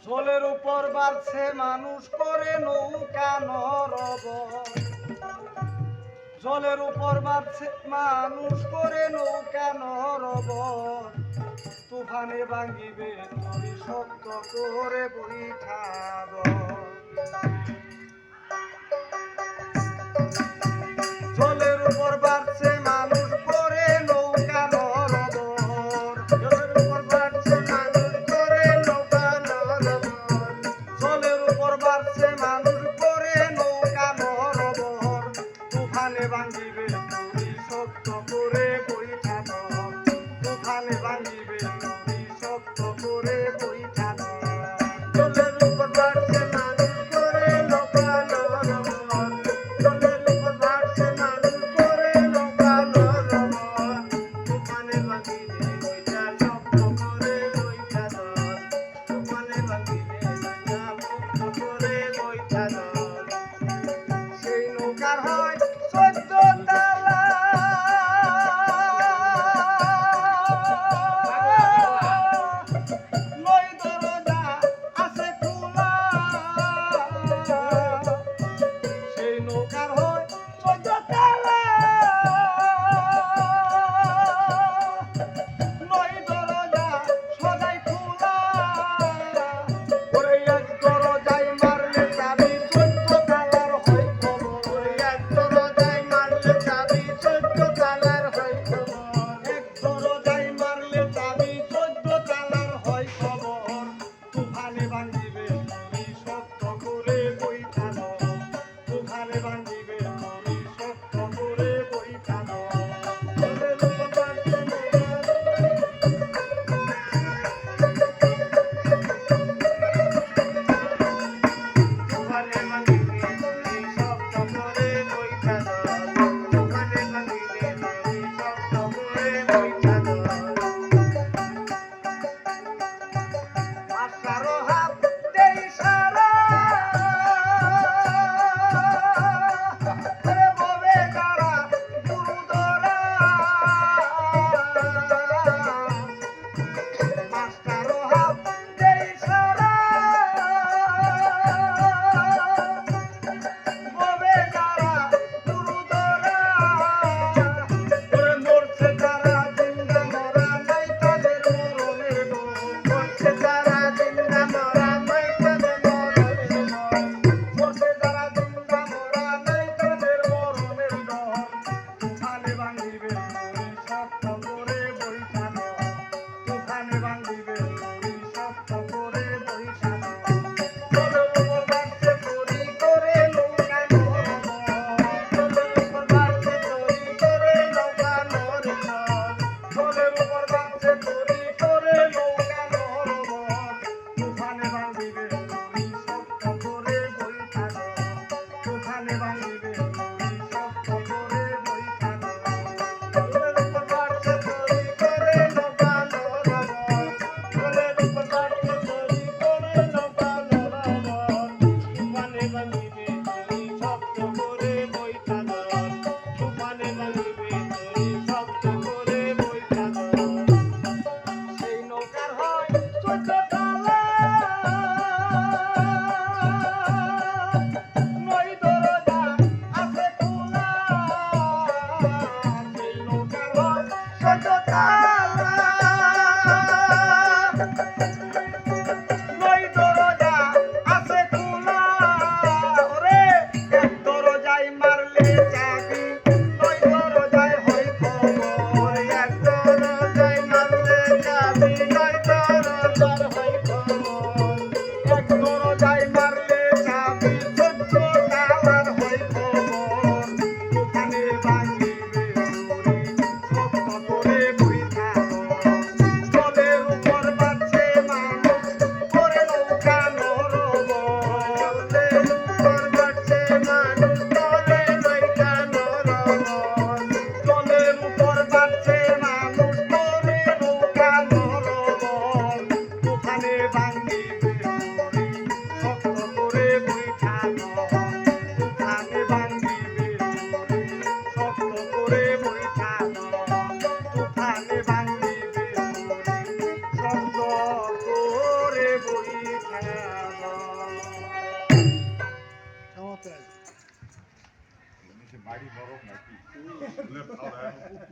জলের উপর বাড়ছে মানুষ করে নৌকা নরব, জলের উপর বাড়ছে মানুষ করে নৌকা নরব, তুফানে ভাঙিবে তরি শক্ত করে বৈঠাব। জলের উপর বাড়ছে মানুষ করে নৌকা নরব, জলের উপর বাড়ছে মানুষ করে নৌকা নরব, জলের উপর বাড়ছে মানুষ করে নৌকা নরব, তুফানে ভাঙিবে তরি শক্ত করে বৈঠাব, তুফানে ভাঙিবে তরি শক্ত করে বৈঠাব। জলের উপর বাড়ছে মানুষ করে Lift out that.